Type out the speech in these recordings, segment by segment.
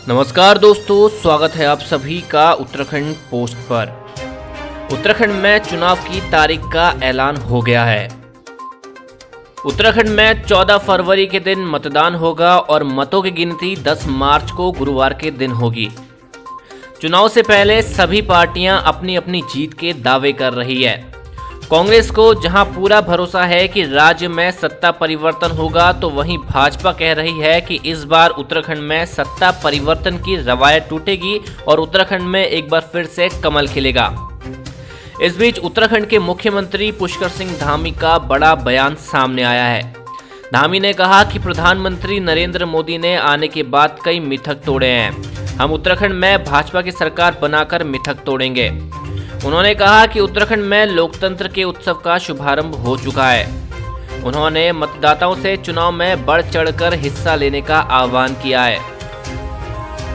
नमस्कार दोस्तों, स्वागत है आप सभी का उत्तराखंड पोस्ट पर। उत्तराखंड में चुनाव की तारीख का ऐलान हो गया है। उत्तराखंड में 14 फरवरी के दिन मतदान होगा और मतों की गिनती 10 मार्च को गुरुवार के दिन होगी। चुनाव से पहले सभी पार्टियां अपनी अपनी जीत के दावे कर रही है। कांग्रेस को जहां पूरा भरोसा है कि राज्य में सत्ता परिवर्तन होगा, तो वहीं भाजपा कह रही है कि इस बार उत्तराखंड में सत्ता परिवर्तन की रवायत टूटेगी और उत्तराखंड में एक बार फिर से कमल खिलेगा। इस बीच उत्तराखंड के मुख्यमंत्री पुष्कर सिंह धामी का बड़ा बयान सामने आया है। धामी ने कहा कि प्रधानमंत्री नरेंद्र मोदी ने आने के बाद कई मिथक तोड़े हैं। हम उत्तराखंड में भाजपा की सरकार बनाकर मिथक तोड़ेंगे। उन्होंने कहा कि उत्तराखंड में लोकतंत्र के उत्सव का शुभारंभ हो चुका है। उन्होंने मतदाताओं से चुनाव में बढ़ चढ़कर हिस्सा लेने का आह्वान किया है।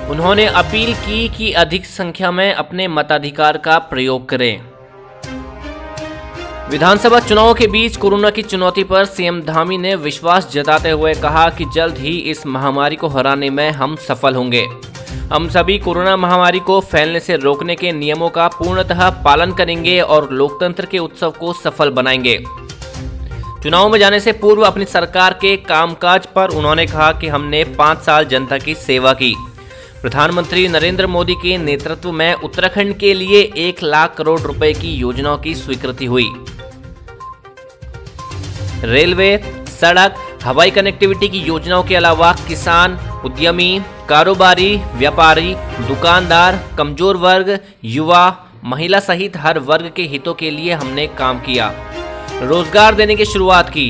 उन्होंने अपील की कि अधिक संख्या में अपने मताधिकार का प्रयोग करें। विधानसभा चुनावों के बीच कोरोना की चुनौती पर सीएम धामी ने विश्वास जताते हुए कहा कि जल्द ही इस महामारी को हराने में हम सफल होंगे। हम सभी कोरोना महामारी को फैलने से रोकने के नियमों का पूर्णतः पालन करेंगे और लोकतंत्र के उत्सव को सफल बनाएंगे। चुनाव में जाने से पूर्व अपनी सरकार के कामकाज पर उन्होंने कहा कि हमने 5 साल जनता की सेवा की। प्रधानमंत्री नरेंद्र मोदी के नेतृत्व में उत्तराखंड के लिए 1 लाख करोड़ रुपए की योजनाओं की स्वीकृति हुई। रेलवे, सड़क, हवाई कनेक्टिविटी की योजनाओं के अलावा किसान, उद्यमी, कारोबारी, व्यापारी, दुकानदार, कमजोर वर्ग, युवा, महिला सहित हर वर्ग के हितों के लिए हमने काम किया। रोजगार देने की शुरुआत की।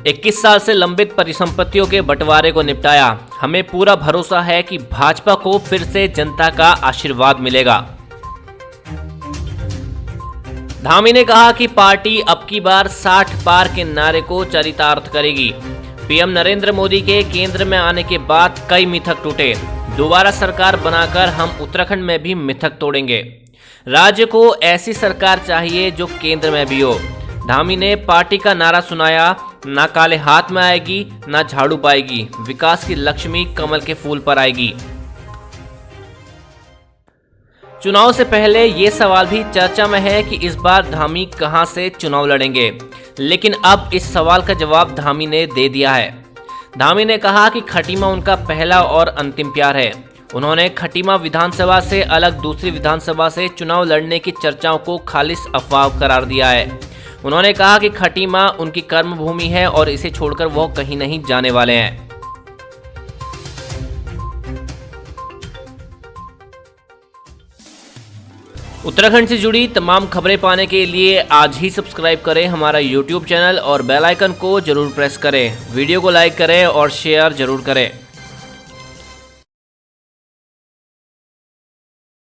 21 साल से लंबित परिसंपत्तियों के बंटवारे को निपटाया। हमें पूरा भरोसा है कि भाजपा को फिर से जनता का आशीर्वाद मिलेगा। धामी ने कहा कि पार्टी अब की बार 60 पार के नारे को चरितार्थ करेगी। पीएम नरेंद्र मोदी के केंद्र में आने के बाद कई मिथक टूटे। दोबारा सरकार बनाकर हम उत्तराखंड में भी मिथक तोड़ेंगे। राज्य को ऐसी सरकार चाहिए जो केंद्र में भी हो। धामी ने पार्टी का नारा सुनाया, ना काले हाथ में आएगी, ना झाड़ू पाएगी, विकास की लक्ष्मी कमल के फूल पर आएगी। चुनाव से पहले ये सवाल भी चर्चा में है कि इस बार धामी कहां से चुनाव लड़ेंगे, लेकिन अब इस सवाल का जवाब धामी ने दे दिया है। धामी ने कहा कि खटीमा उनका पहला और अंतिम प्यार है। उन्होंने खटीमा विधानसभा से अलग दूसरी विधानसभा से चुनाव लड़ने की चर्चाओं को खालिस अफवाह करार दिया है। उन्होंने कहा कि खटीमा उनकी कर्मभूमि है और इसे छोड़कर वो कहीं नहीं जाने वाले हैं। उत्तराखंड से जुड़ी तमाम खबरें पाने के लिए आज ही सब्सक्राइब करें हमारा YouTube चैनल और बेल आइकन को जरूर प्रेस करें। वीडियो को लाइक करें और शेयर जरूर करें।